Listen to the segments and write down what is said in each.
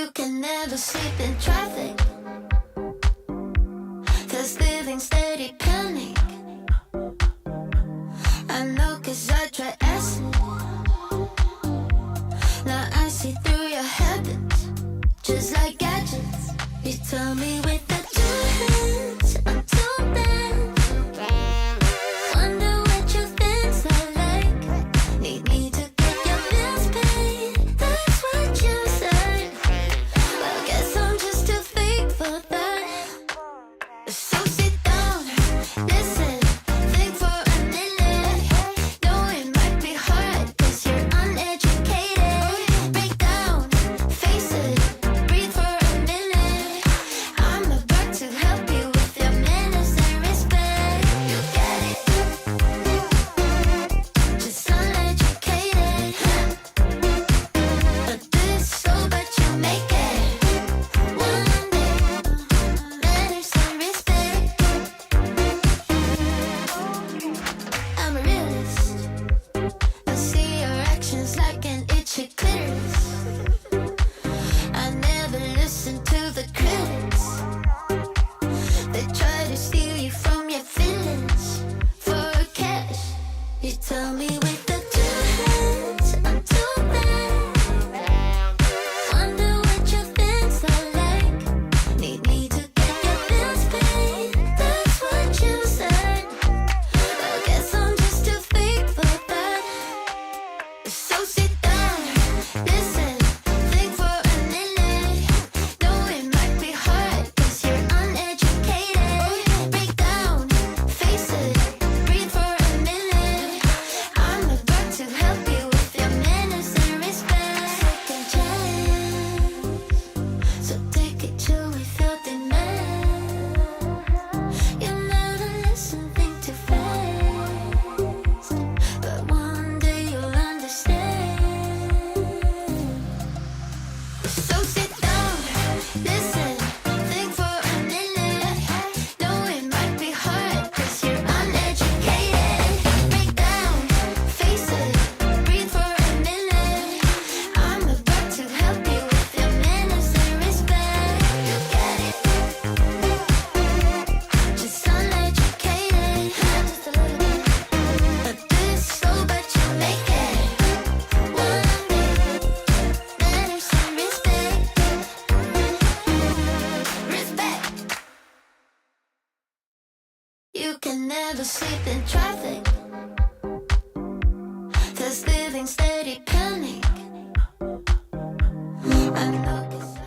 You can never sleep in traffic, 'cause living steady panic. I know 'cause I try acid. Now I see through your habits, just like gadgets. You tell me with the two hands, I'm too bad. Wonder what your things are like. Need me to get your bills paid, that's what you said. Well, guess I'm just too fake for that. So sit down, listen, think for a minute. Know it might be hard, 'cause you're uneducated. Break down, face it, breathe for a minute. I'm about to help you with your manners and respect. You get it? Just uneducated. But this so but you make it. One day, manners and respect. I'm a realist. I see your actions like an itchy clitoris. I never listen to the critics. They try to steal you from your feelings for cash. You tell me with the two hands, I'm too bad. Wonder what your things are like. Need me to get your bills paid, that's what you said. Well, guess I'm just too fake for that. So sit down, listen, think for a minute. Know it might be hard, 'cause you're uneducated. Break down, face it, breathe for a minute. I'm about to help you with your manners and respect. Second chance, so take it till we feel the man. You never listen, think too fast, but one day you'll understand. So sit down, listen, think for a minute. Know it might be hard, 'cause you're uneducated. Break down, face it, breathe for a minute. I'm about to help you with your manners and respect. You get it? Just uneducated, just a little bit. But this so but you make it. One day, manners and respect. Respect. You can never sleep in traffic, 'cause living steady panic. I know 'cause I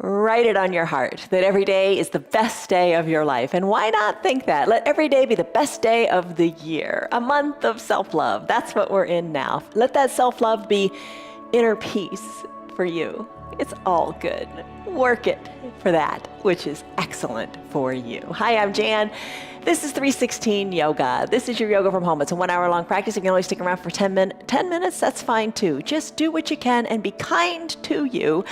Write it on your heart that every day is the best day of your life. And why not think that? Let every day be the best day of the year. A month of self-love. That's what we're in now. Let that self-love be inner peace for you. It's all good. Work it for that, which is excellent for you. Hi, I'm Jan. This is 316 Yoga. This is your yoga from home. It's a 1 hour long practice. You can only stick around for 10 minutes, that's fine too. Just do what you can and be kind to you.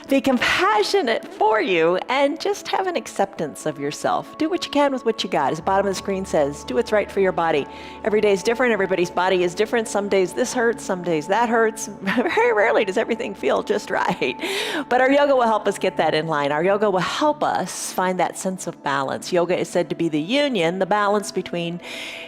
Be compassionate for you and just have an acceptance of yourself. Do what you can with what you got. As the bottom of the screen says, do what's right for your body. Every day is different. Everybody's body is different. Some days this hurts, some days that hurts. Very rarely does everything feel just right. But our yoga will help us get that in line. Our yoga will help us find that sense of balance. Yoga is said to be the union, the balance between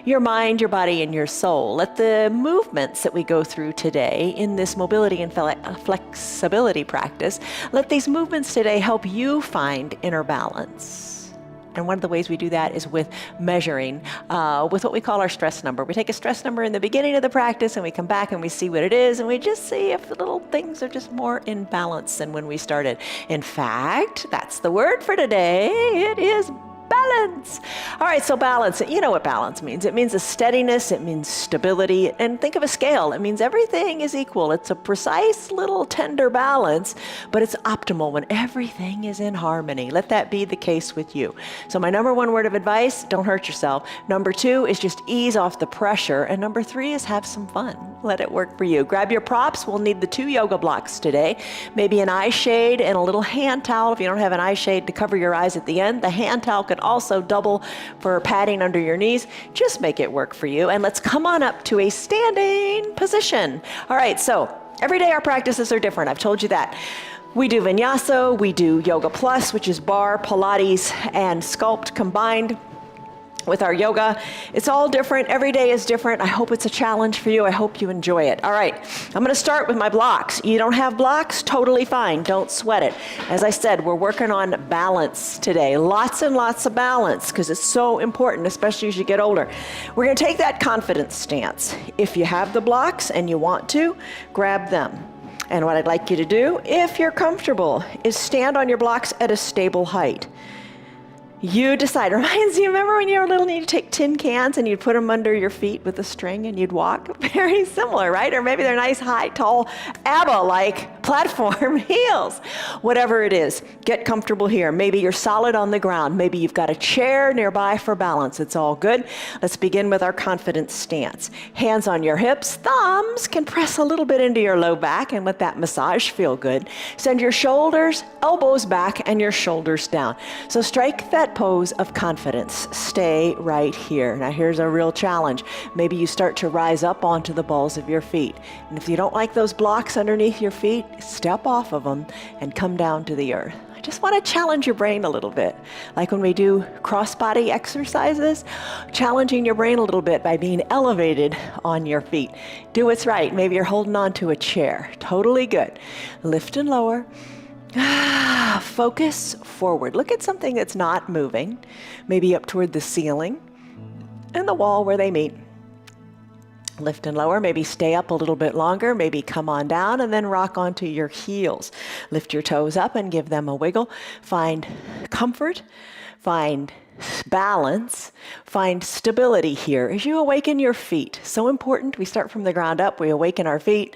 your mind, your body, and your soul. Let the movements that we go through today in this mobility and flexibility practice, let these movements today help you find inner balance. And one of the ways we do that is with measuring, with what we call our stress number. We take a stress number in the beginning of the practice and we come back and we see what it is and we just see if the little things are just more in balance than when we started. In fact, that's the word for today. It is Balance. All right, so balance, you know what balance means. It means a steadiness, it means stability, and think of a scale. It means everything is equal. It's a precise little tender balance, but it's optimal when everything is in harmony. Let that be the case with you. So my number one word of advice, don't hurt yourself. Number two is just ease off the pressure. And number three is have some fun. Let it work for you. Grab your props. We'll need the 2 yoga blocks today. Maybe an eye shade and a little hand towel if you don't have an eye shade to cover your eyes at the end. The hand towel could also double for padding under your knees. Just make it work for you. And let's come on up to a standing position. All right, so every day our practices are different. I've told you that. We do Vinyasa, we do Yoga Plus, which is barre, Pilates, and Sculpt combined with our yoga. It's all different. Every day is different. I hope it's a challenge for you. I hope you enjoy it. All right, I'm going to start with my blocks. You don't have blocks? Totally fine. Don't sweat it. As I said, we're working on balance today. Lots and lots of balance because it's so important, especially as you get older. We're going to take that confidence stance. If you have the blocks and you want to, grab them. And what I'd like you to do, if you're comfortable, is stand on your blocks at a stable height. You decide. Reminds you, remember when you were little and you'd take tin cans and you'd put them under your feet with a string and you'd walk? Very similar, right? Or maybe they're nice, high, tall, ABBA-like platform heels. Whatever it is, get comfortable here. Maybe you're solid on the ground. Maybe you've got a chair nearby for balance. It's all good. Let's begin with our confidence stance. Hands on your hips. Thumbs can press a little bit into your low back and let that massage feel good. Send your shoulders, elbows back, and your shoulders down. So strike that pose of confidence. Stay right here. Now here's a real challenge. Maybe you start to rise up onto the balls of your feet. And if you don't like those blocks underneath your feet, step off of them and come down to the earth. I just want to challenge your brain a little bit. Like when we do cross-body exercises, challenging your brain a little bit by being elevated on your feet. Do what's right. Maybe you're holding on to a chair. Totally good. Lift and lower. Focus forward. Look at something that's not moving, maybe up toward the ceiling and the wall where they meet. Lift and lower, maybe stay up a little bit longer, maybe come on down and then rock onto your heels. Lift your toes up and give them a wiggle. Find comfort, find balance, find stability here as you awaken your feet. So important. We start from the ground up, we awaken our feet.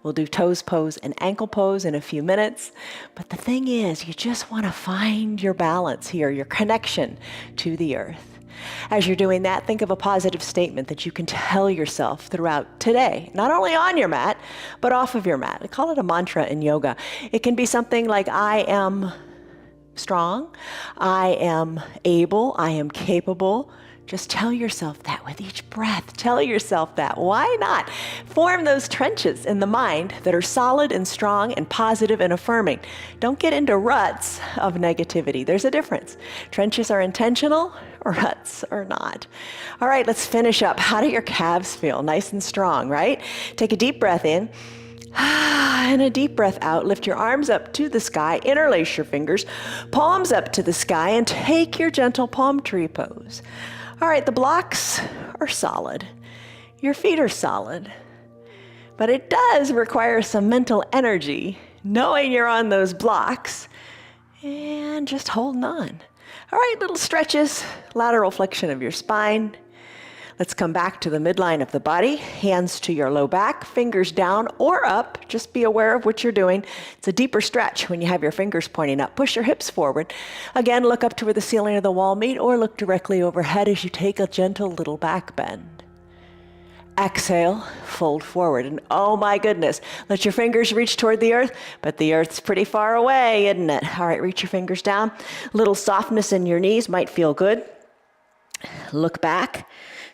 We'll do toes pose and ankle pose in a few minutes. But the thing is, you just want to find your balance here, your connection to the earth. As you're doing that, think of a positive statement that you can tell yourself throughout today, not only on your mat, but off of your mat. I call it a mantra in yoga. It can be something like, I am strong, I am able, I am capable. Just tell yourself that with each breath. Tell yourself that. Why not? Form those trenches in the mind that are solid and strong and positive and affirming. Don't get into ruts of negativity. There's a difference. Trenches are intentional, ruts are not. All right, let's finish up. How do your calves feel? Nice and strong, right? Take a deep breath in. And a deep breath out. Lift your arms up to the sky. Interlace your fingers. Palms up to the sky and take your gentle palm tree pose. All right, the blocks are solid. Your feet are solid. But it does require some mental energy, knowing you're on those blocks and just holding on. All right, little stretches, lateral flexion of your spine. Let's come back to the midline of the body, hands to your low back, fingers down or up. Just be aware of what you're doing. It's a deeper stretch when you have your fingers pointing up. Push your hips forward. Again, look up to where the ceiling of the wall meet or look directly overhead as you take a gentle little back bend. Exhale, fold forward. And oh my goodness, let your fingers reach toward the earth, but the earth's pretty far away, isn't it? All right, reach your fingers down. A little softness in your knees might feel good. Look back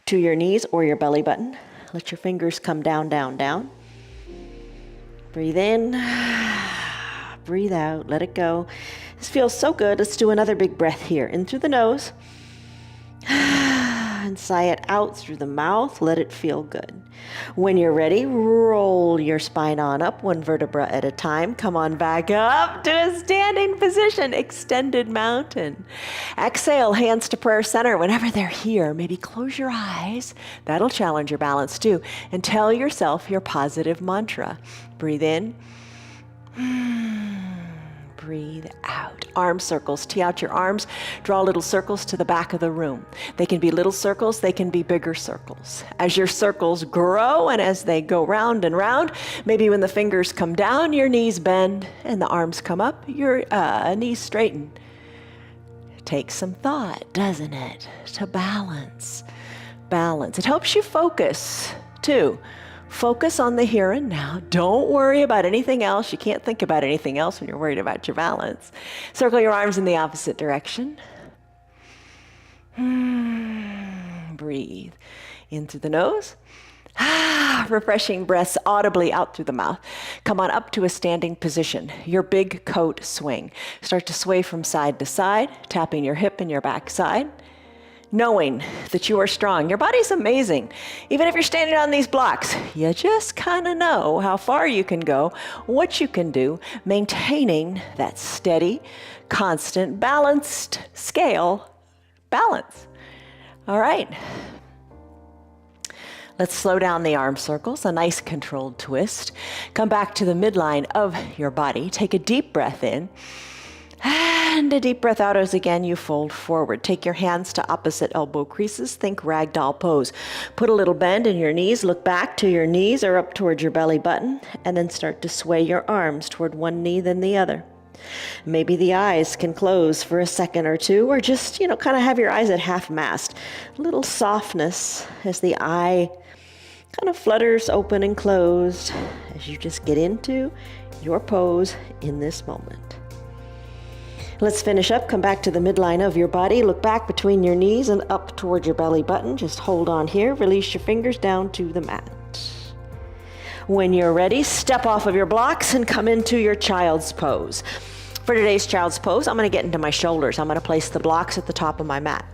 to your knees or your belly button. Let your fingers come down, down, down. Breathe in, breathe out, let it go. This feels so good. Let's do another big breath here. In through the nose, and sigh it out through the mouth. Let it feel good. When you're ready, roll your spine on up, one vertebra at a time. Come on back up to a standing position, extended mountain. Exhale, hands to prayer center. Whenever they're here, maybe close your eyes. That'll challenge your balance too. And tell yourself your positive mantra. Breathe in. breathe out. Arm circles. Tee out your arms. Draw little circles to the back of the room. They can be little circles. They can be bigger circles. As your circles grow and as they go round and round, maybe when the fingers come down, your knees bend and the arms come up, your knees straighten. It takes some thought, doesn't it, to balance. Balance. It helps you focus, too. Focus on the here and now. Don't worry about anything else. You can't think about anything else when you're worried about your balance. Circle your arms in the opposite direction. Breathe in through the nose. Refreshing breaths audibly out through the mouth. Come on up to a standing position. Your big coat swing. Start to sway from side to side, tapping your hip and your back side. Knowing that you are strong. Your body's amazing. Even if you're standing on these blocks, you just kind of know how far you can go, what you can do, maintaining that steady, constant, balanced scale balance. All right. Let's slow down the arm circles, a nice controlled twist. Come back to the midline of your body. Take a deep breath in. And a deep breath out as again you fold forward. Take your hands to opposite elbow creases. Think ragdoll pose. Put a little bend in your knees. Look back to your knees or up towards your belly button. And then start to sway your arms toward one knee then the other. Maybe the eyes can close for a second or two, or just, kind of have your eyes at half mast. A little softness as the eye kind of flutters open and closed as you just get into your pose in this moment. Let's finish up. Come back to the midline of your body. Look back between your knees and up toward your belly button. Just hold on here. Release your fingers down to the mat. When you're ready, step off of your blocks and come into your child's pose. For today's child's pose, I'm going to get into my shoulders. I'm going to place the blocks at the top of my mat.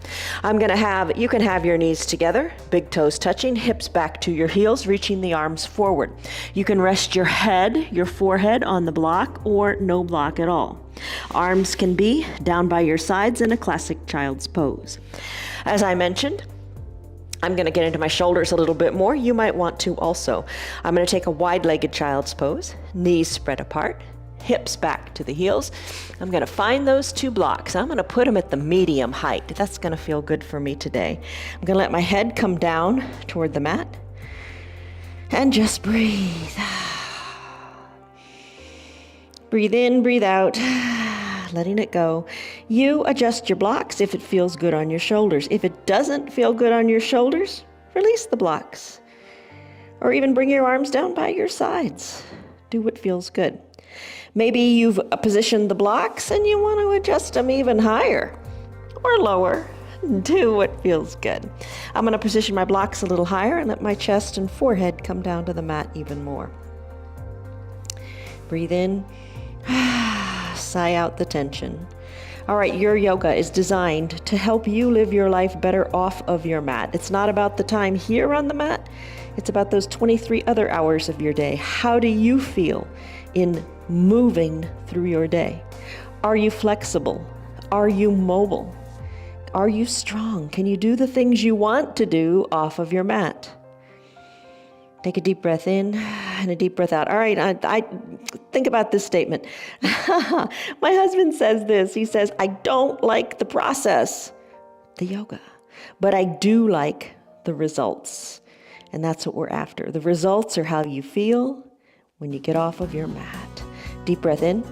You can have your knees together, big toes touching, hips back to your heels, reaching the arms forward. You can rest your forehead on the block or no block at all. Arms can be down by your sides in a classic child's pose. As I mentioned, I'm going to get into my shoulders a little bit more. You might want to also. I'm going to take a wide-legged child's pose, knees spread apart, hips back to the heels. I'm going to find those two blocks. I'm going to put them at the medium height. That's going to feel good for me today. I'm going to let my head come down toward the mat and just breathe. Breathe in, breathe out, letting it go. You adjust your blocks if it feels good on your shoulders. If it doesn't feel good on your shoulders, release the blocks. Or even bring your arms down by your sides. Do what feels good. Maybe you've positioned the blocks and you want to adjust them even higher or lower. Do what feels good. I'm going to position my blocks a little higher and let my chest and forehead come down to the mat even more. Breathe in. Sigh out the tension. All right, your yoga is designed to help you live your life better off of your mat. It's not about the time here on the mat. It's about those 23 other hours of your day. How do you feel in moving through your day? Are you flexible? Are you mobile? Are you strong? Can you do the things you want to do off of your mat? Take a deep breath in and a deep breath out. All right, I think about this statement. My husband says this. He says, I don't like the process, the yoga, but I do like the results. And that's what we're after. The results are how you feel when you get off of your mat. Deep breath in.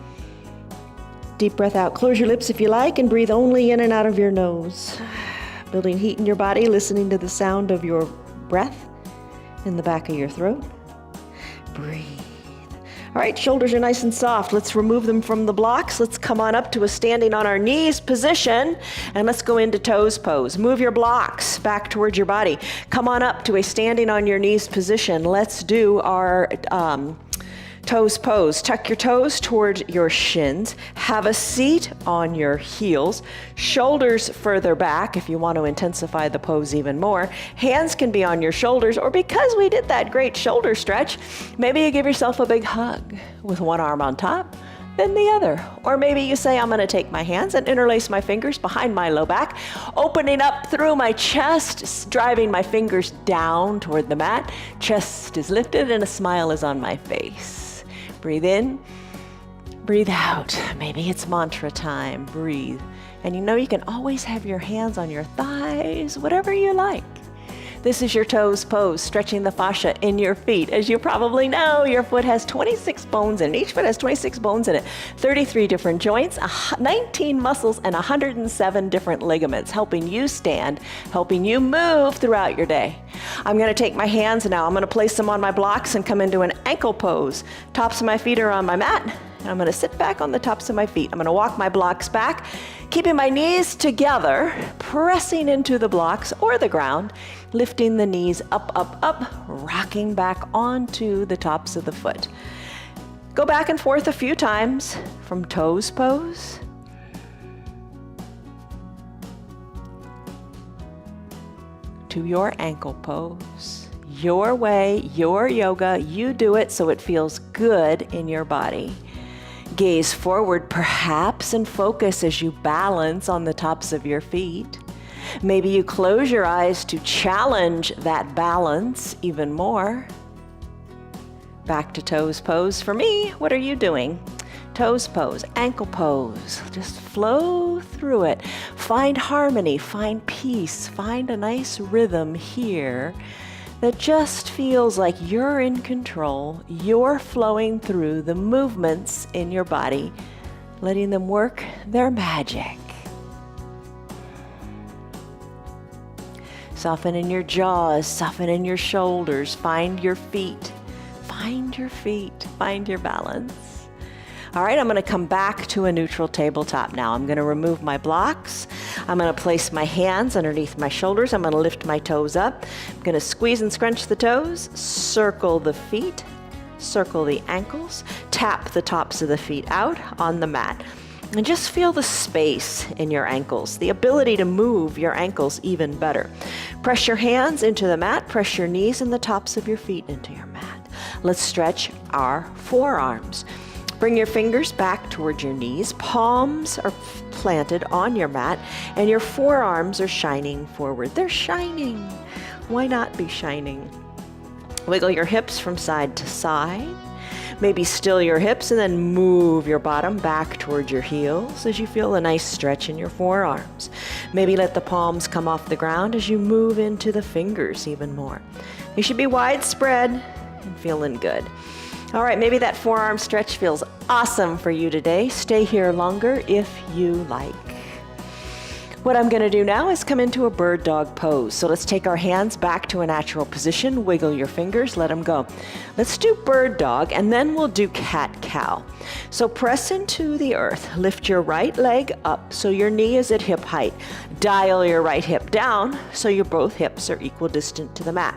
Deep breath out. Close your lips if you like and breathe only in and out of your nose. Building heat in your body, listening to the sound of your breath in the back of your throat. Breathe. All right, shoulders are nice and soft. Let's remove them from the blocks. Let's come on up to a standing on our knees position, and let's go into toes pose. Move your blocks back towards your body. Come on up to a standing on your knees position. Let's do our toes pose. Tuck your toes toward your shins. Have a seat on your heels. Shoulders further back if you want to intensify the pose even more. Hands can be on your shoulders, or because we did that great shoulder stretch, maybe you give yourself a big hug with one arm on top, then the other. Or maybe you say, I'm going to take my hands and interlace my fingers behind my low back, opening up through my chest, driving my fingers down toward the mat. Chest is lifted and a smile is on my face. Breathe in, Breathe out. Maybe it's mantra time. Breathe. And you know you can always have your hands on your thighs, whatever you like. This is your toes pose, stretching the fascia in your feet. As you probably know, your foot has 26 bones in it. Each foot has 26 bones in it, 33 different joints, 19 muscles, and 107 different ligaments, helping you stand, helping you move throughout your day. I'm going to take my hands now. I'm going to place them on my blocks and come into an ankle pose. Tops of my feet are on my mat, and I'm going to sit back on the tops of my feet. I'm going to walk my blocks back, keeping my knees together, pressing into the blocks or the ground, lifting the knees up, up, up, rocking back onto the tops of the foot. Go back and forth a few times from toes pose to your ankle pose. Your way, your yoga, you do it so it feels good in your body. Gaze forward perhaps and focus as you balance on the tops of your feet. Maybe you close your eyes to challenge that balance even more. Back to toes pose. For me, what are you doing? Toes pose, ankle pose. Just flow through it. Find harmony, find peace, find a nice rhythm here that just feels like you're in control. You're flowing through the movements in your body, letting them work their magic. Soften in your jaws, soften in your shoulders, find your feet, find your feet, find your balance. All right, I'm going to come back to a neutral tabletop now. I'm going to remove my blocks. I'm going to place my hands underneath my shoulders. I'm going to lift my toes up. I'm going to squeeze and scrunch the toes, circle the feet, circle the ankles, tap the tops of the feet out on the mat. And just feel the space in your ankles, the ability to move your ankles even better. Press your hands into the mat, press your knees and the tops of your feet into your mat. Let's stretch our forearms. Bring your fingers back towards your knees. Palms are planted on your mat and your forearms are shining forward. They're shining. Why not be shining? Wiggle your hips from side to side. Maybe still your hips and then move your bottom back towards your heels as you feel a nice stretch in your forearms. Maybe let the palms come off the ground as you move into the fingers even more. You should be widespread and feeling good. All right, maybe that forearm stretch feels awesome for you today. Stay here longer if you like. What I'm going to do now is come into a bird dog pose. So let's take our hands back to a natural position. Wiggle your fingers, let them go. Let's do bird dog and then we'll do cat cow. So press into the earth. Lift your right leg up so your knee is at hip height. Dial your right hip down so your both hips are equidistant to the mat.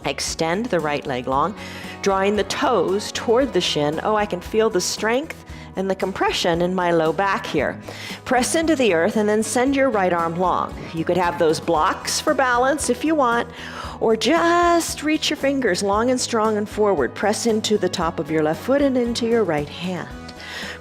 Extend the right leg long, drawing the toes toward the shin. Oh, I can feel the strength and the compression in my low back here. Press into the earth and then send your right arm long. You could have those blocks for balance if you want, or just reach your fingers long and strong and forward. Press into the top of your left foot and into your right hand.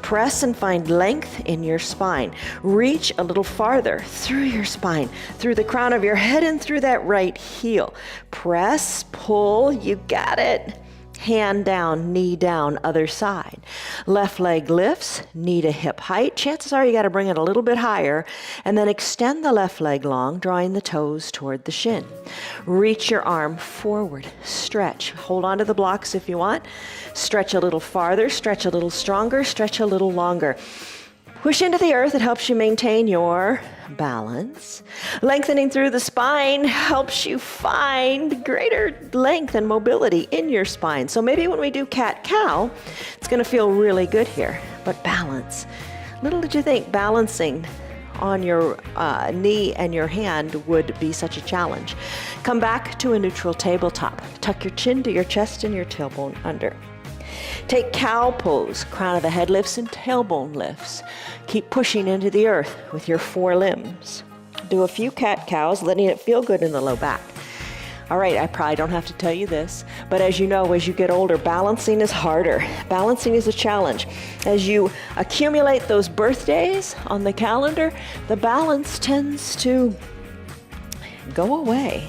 Press and find length in your spine. Reach a little farther through your spine, through the crown of your head and through that right heel. Press, pull, you got it. Hand down, knee down, other side. Left leg lifts, knee to hip height. Chances are you got to bring it a little bit higher and then extend the left leg long, drawing the toes toward the shin. Reach your arm forward, stretch. Hold on to the blocks if you want. Stretch a little farther, stretch a little stronger, stretch a little longer. Push into the earth, it helps you maintain your balance. Lengthening through the spine helps you find greater length and mobility in your spine. So maybe when we do cat-cow, it's going to feel really good here. But balance. Little did you think balancing on your knee and your hand would be such a challenge. Come back to a neutral tabletop. Tuck your chin to your chest and your tailbone under. Take cow pose, crown of the head lifts and tailbone lifts. Keep pushing into the earth with your four limbs. Do a few cat cows, letting it feel good in the low back. All right, I probably don't have to tell you this, but as you know, as you get older, balancing is harder. Balancing is a challenge. As you accumulate those birthdays on the calendar, the balance tends to go away.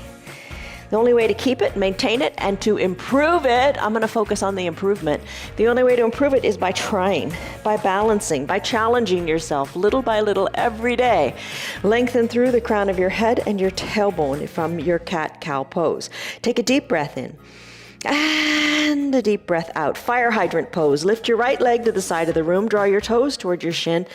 The only way to keep it, maintain it, and to improve it, I'm going to focus on the improvement. The only way to improve it is by trying, by balancing, by challenging yourself little by little every day. Lengthen through the crown of your head and your tailbone from your cat-cow pose. Take a deep breath in. And a deep breath out. Fire hydrant pose. Lift your right leg to the side of the room. Draw your toes toward your shin.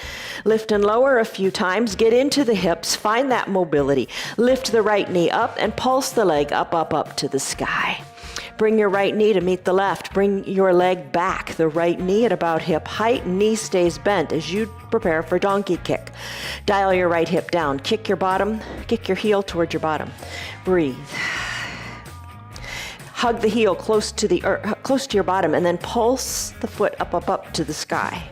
Lift and lower a few times. Get into the hips. Find that mobility. Lift the right knee up and pulse the leg up, up, up to the sky. Bring your right knee to meet the left. Bring your leg back. The right knee at about hip height. Knee stays bent as you prepare for donkey kick. Dial your right hip down. Kick your bottom. Kick your heel toward your bottom. Breathe. Hug the heel close to your bottom, and then pulse the foot up, up, up to the sky.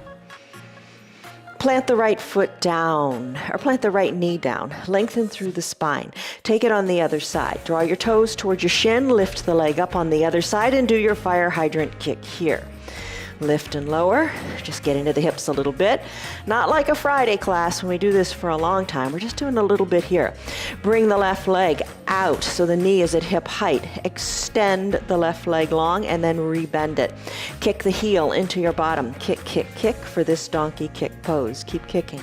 Plant the right foot down, or plant the right knee down. Lengthen through the spine. Take it on the other side. Draw your toes towards your shin. Lift the leg up on the other side and do your fire hydrant kick here. Lift and lower. Just get into the hips a little bit. Not like a Friday class when we do this for a long time. We're just doing a little bit here. Bring the left leg out so the knee is at hip height. Extend the left leg long and then rebend it. Kick the heel into your bottom. Kick, kick, kick for this donkey kick pose. Keep kicking.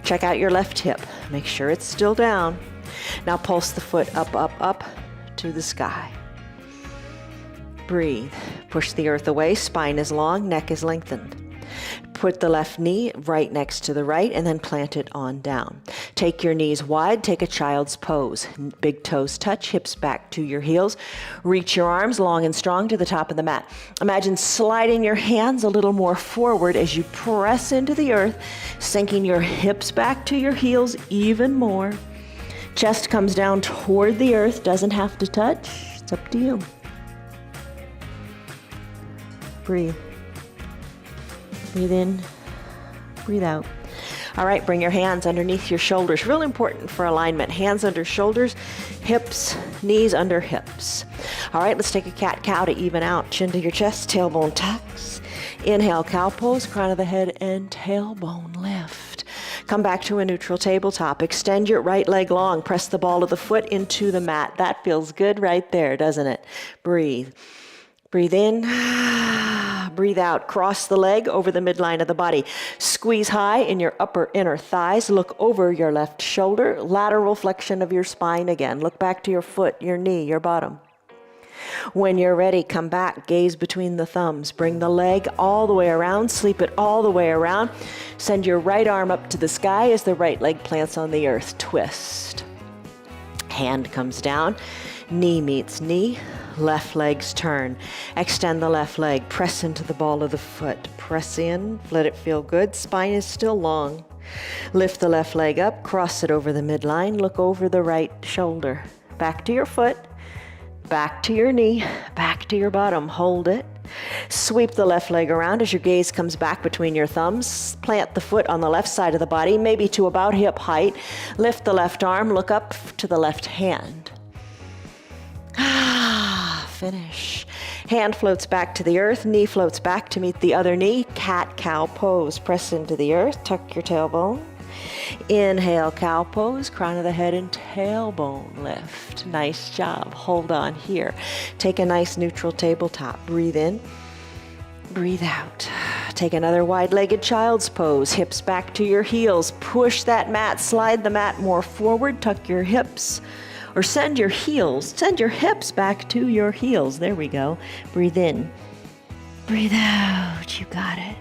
Check out your left hip. Make sure it's still down. Now pulse the foot up, up, up to the sky. Breathe. Push the earth away. Spine is long. Neck is lengthened. Put the left knee right next to the right and then plant it on down. Take your knees wide. Take a child's pose. Big toes touch. Hips back to your heels. Reach your arms long and strong to the top of the mat. Imagine sliding your hands a little more forward as you press into the earth, sinking your hips back to your heels even more. Chest comes down toward the earth. Doesn't have to touch. It's up to you. Breathe. Breathe in, breathe out. All right, bring your hands underneath your shoulders. Real important for alignment. Hands under shoulders, hips, knees under hips. All right, let's take a cat-cow to even out. Chin to your chest, tailbone tucks. Inhale, cow pose, crown of the head and tailbone lift. Come back to a neutral tabletop. Extend your right leg long. Press the ball of the foot into the mat. That feels good right there, doesn't it? Breathe. Breathe in, breathe out. Cross the leg over the midline of the body. Squeeze high in your upper inner thighs. Look over your left shoulder. Lateral flexion of your spine again. Look back to your foot, your knee, your bottom. When you're ready, come back. Gaze between the thumbs. Bring the leg all the way around. Sleep it all the way around. Send your right arm up to the sky as the right leg plants on the earth. Twist. Hand comes down. Knee meets knee. Left legs turn. Extend the left leg. Press into the ball of the foot. Press in. Let it feel good. Spine is still long. Lift the left leg up. Cross it over the midline. Look over the right shoulder. Back to your foot. Back to your knee. Back to your bottom. Hold it. Sweep the left leg around as your gaze comes back between your thumbs. Plant the foot on the left side of the body, maybe to about hip height. Lift the left arm. Look up to the left hand. Finish. Hand floats back to the earth. Knee floats back to meet the other knee. Cat-cow pose. Press into the earth. Tuck your tailbone. Inhale, cow pose. Crown of the head and tailbone lift. Nice job. Hold on here. Take a nice neutral tabletop. Breathe in. Breathe out. Take another wide-legged child's pose. Hips back to your heels. Push that mat. Slide the mat more forward. Tuck your hips. Or send your hips back to your heels. There we go. Breathe in. Breathe out. You got it.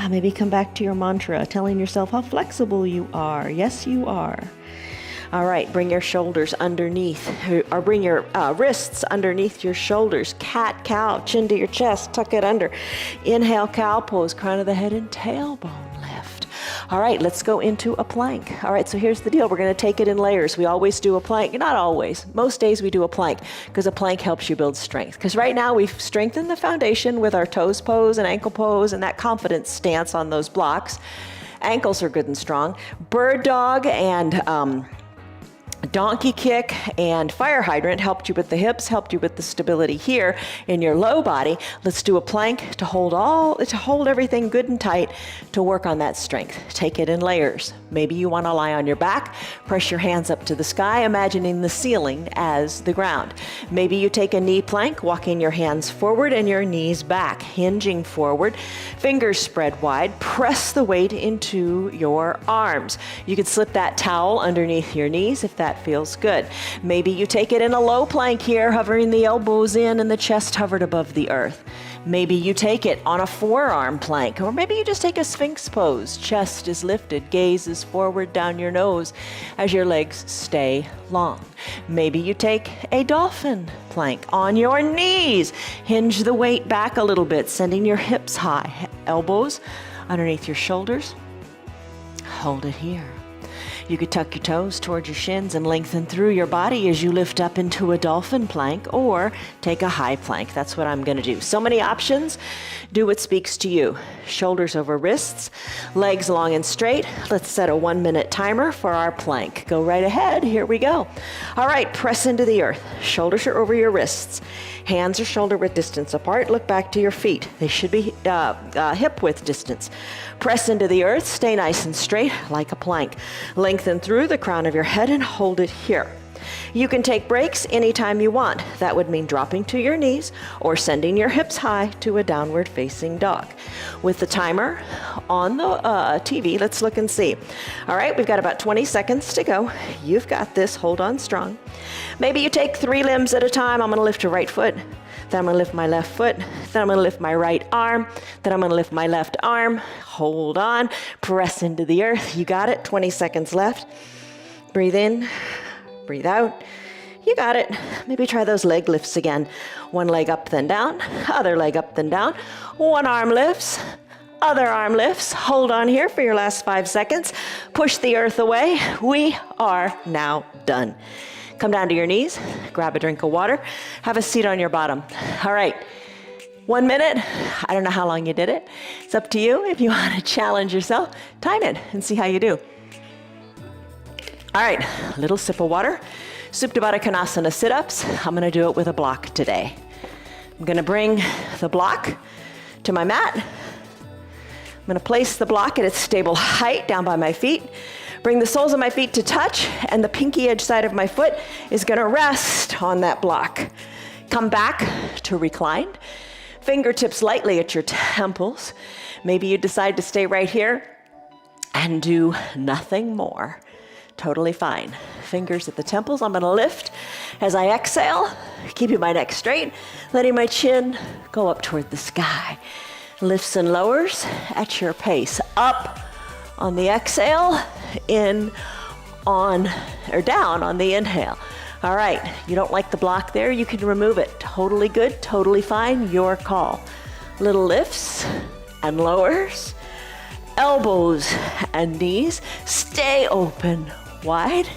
Maybe come back to your mantra, telling yourself how flexible you are. Yes, you are. All right, bring your shoulders underneath, or bring your wrists underneath your shoulders. Cat, cow, chin to your chest, tuck it under. Inhale, cow pose, crown of the head and tailbone lift. All right, let's go into a plank. All right, so here's the deal. We're going to take it in layers. We always do a plank. Not always. Most days we do a plank because a plank helps you build strength. Because right now we've strengthened the foundation with our toes pose and ankle pose and that confidence stance on those blocks. Ankles are good and strong. Bird dog and donkey kick and fire hydrant helped you with the hips, helped you with the stability here in your low body. Let's do a plank to hold everything good and tight to work on that strength. Take it in layers. Maybe you want to lie on your back, press your hands up to the sky, imagining the ceiling as the ground. Maybe you take a knee plank, walking your hands forward and your knees back, hinging forward, fingers spread wide, press the weight into your arms. You could slip that towel underneath your knees if that feels good. Maybe you take it in a low plank here, hovering the elbows in and the chest hovered above the earth. Maybe you take it on a forearm plank, or maybe you just take a sphinx pose. Chest is lifted, gaze is forward down your nose as your legs stay long. Maybe you take a dolphin plank on your knees. Hinge the weight back a little bit, sending your hips high, elbows underneath your shoulders. Hold it here. You could tuck your toes towards your shins and lengthen through your body as you lift up into a dolphin plank, or take a high plank. That's what I'm going to do. So many options. Do what speaks to you. Shoulders over wrists, legs long and straight. Let's set a 1-minute timer for our plank. Go right ahead. Here we go. All right, press into the earth. Shoulders are over your wrists. Hands are shoulder width distance apart. Look back to your feet. They should be hip width distance. Press into the earth. Stay nice and straight like a plank. Lengthen through the crown of your head and hold it here. You can take breaks anytime you want. That would mean dropping to your knees or sending your hips high to a downward facing dog. With the timer on the TV, let's look and see. All right, we've got about 20 seconds to go. You've got this. Hold on strong. Maybe you take 3 limbs at a time. I'm going to lift your right foot. Then I'm going to lift my left foot. Then I'm going to lift my right arm. Then I'm going to lift my left arm. Hold on. Press into the earth. You got it. 20 seconds left. Breathe in. Breathe out. You got it. Maybe try those leg lifts again. One leg up, then down. Other leg up, then down. One arm lifts. Other arm lifts. Hold on here for your last 5 seconds. Push the earth away. We are now done. Come down to your knees. Grab a drink of water. Have a seat on your bottom. All right. 1 minute. I don't know how long you did it. It's up to you. If you want to challenge yourself, time it and see how you do. All right, a little sip of water. Supta Baddha Konasana sit-ups. I'm going to do it with a block today. I'm going to bring the block to my mat. I'm going to place the block at its stable height down by my feet. Bring the soles of my feet to touch, and the pinky edge side of my foot is going to rest on that block. Come back to reclined. Fingertips lightly at your temples. Maybe you decide to stay right here and do nothing more. Totally fine. Fingers at the temples. I'm going to lift as I exhale, keeping my neck straight, letting my chin go up toward the sky. Lifts and lowers at your pace. Up on the exhale, in on or down on the inhale. All right, you don't like the block there, you can remove it. Totally good, totally fine, your call. Little lifts and lowers, elbows and knees, stay open wide.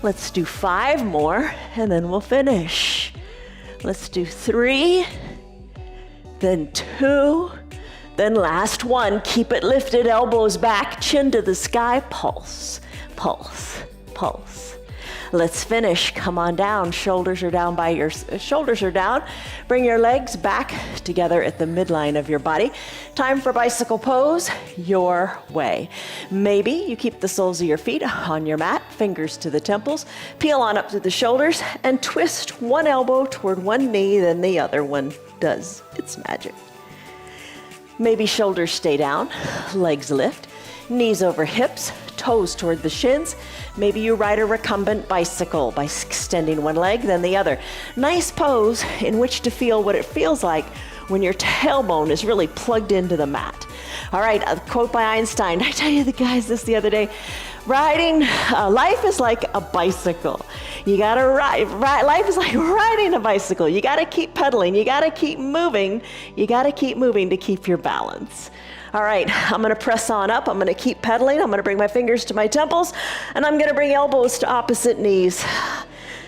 Let's do 5 more and then we'll finish. Let's do 3, then 2, then last 1. Keep it lifted, elbows back, chin to the sky, pulse, pulse, pulse. Let's finish. Come on down. Shoulders are down by your shoulders are down. Bring your legs back together at the midline of your body. Time for bicycle pose your way. Maybe you keep the soles of your feet on your mat, fingers to the temples, peel on up to the shoulders, and twist one elbow toward one knee, then the other one does its magic. Maybe shoulders stay down, legs lift, knees over hips, toes toward the shins. Maybe you ride a recumbent bicycle by extending one leg, then the other. Nice pose in which to feel what it feels like when your tailbone is really plugged into the mat. All right, a quote by Einstein. I tell you the guys this the other day. Riding, life is like a bicycle. You gotta ride, life is like riding a bicycle. You gotta keep pedaling, you gotta keep moving, you gotta keep moving to keep your balance. All right, I'm gonna press on up, I'm gonna keep pedaling, I'm gonna bring my fingers to my temples, and I'm gonna bring elbows to opposite knees.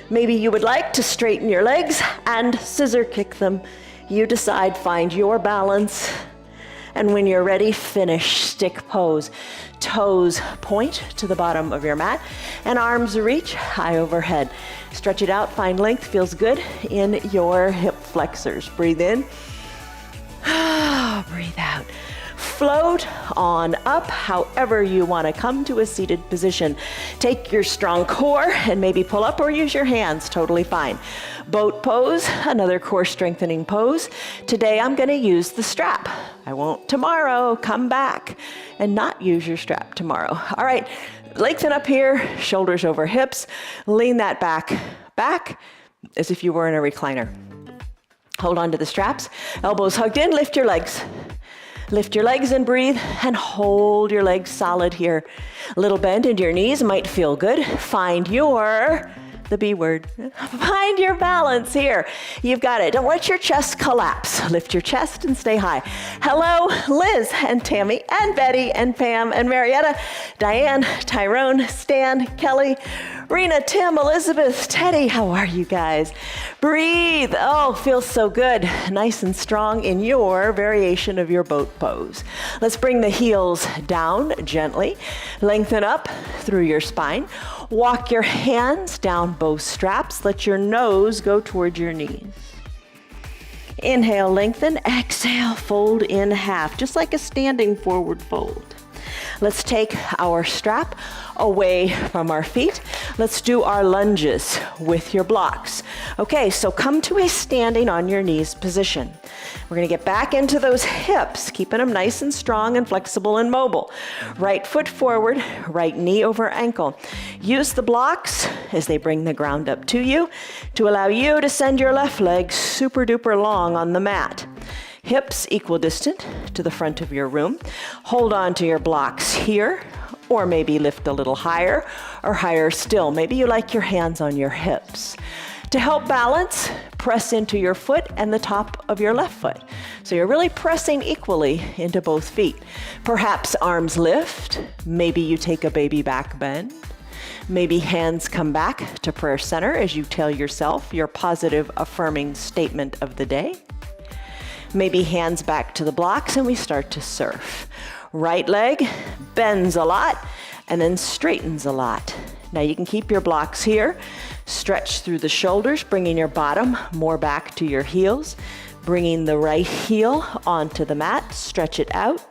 Maybe you would like to straighten your legs and scissor kick them. You decide, find your balance. And when you're ready, finish stick pose. Toes point to the bottom of your mat and arms reach high overhead. Stretch it out, find length, feels good in your hip flexors. Breathe in, breathe out. Float on up, however you want to come to a seated position. Take your strong core and maybe pull up or use your hands, totally fine. Boat pose, another core strengthening pose. Today I'm going to use the strap. I won't tomorrow. Come back and not use your strap tomorrow. All right, lengthen up here, shoulders over hips. Lean that back as if you were in a recliner. Hold on to the straps, elbows hugged in, lift your legs. Lift your legs and breathe and hold your legs solid here. A little bend into your knees might feel good. Find the B word. Find your balance here. You've got it. Don't let your chest collapse. Lift your chest and stay high. Hello, Liz and Tammy and Betty and Pam and Marietta, Diane, Tyrone, Stan, Kelly, Rena, Tim, Elizabeth, Teddy. How are you guys? Breathe. Oh, feels so good. Nice and strong in your variation of your boat pose. Let's bring the heels down gently. Lengthen up through your spine. Walk your hands down both straps. Let your nose go toward your knees. Inhale, lengthen. Exhale, fold in half, just like a standing forward fold. Let's take our strap away from our feet. Let's do our lunges with your blocks. Okay, so come to a standing on your knees position. We're gonna get back into those hips, keeping them nice and strong and flexible and mobile. Right foot forward, right knee over ankle. Use the blocks as they bring the ground up to you to allow you to send your left leg super duper long on the mat. Hips equidistant to the front of your room. Hold on to your blocks here, or maybe lift a little higher, or higher still. Maybe you like your hands on your hips. To help balance, press into your foot and the top of your left foot. So you're really pressing equally into both feet. Perhaps arms lift. Maybe you take a baby back bend. Maybe hands come back to prayer center as you tell yourself your positive affirming statement of the day. Maybe hands back to the blocks and we start to surf. Right leg bends a lot and then straightens a lot. Now you can keep your blocks here. Stretch through the shoulders, bringing your bottom more back to your heels. Bringing the right heel onto the mat, stretch it out.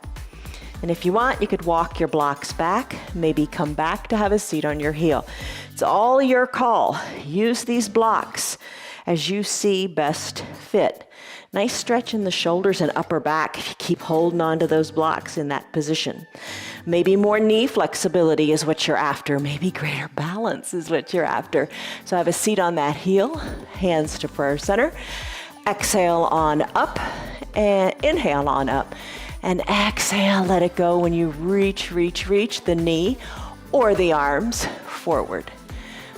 And if you want, you could walk your blocks back, maybe come back to have a seat on your heel. It's all your call. Use these blocks as you see best fit. Nice stretch in the shoulders and upper back if you keep holding on to those blocks in that position. Maybe more knee flexibility is what you're after. Maybe greater balance is what you're after. So have a seat on that heel, hands to prayer center. Exhale on up and inhale on up. And exhale, let it go when you reach the knee or the arms forward.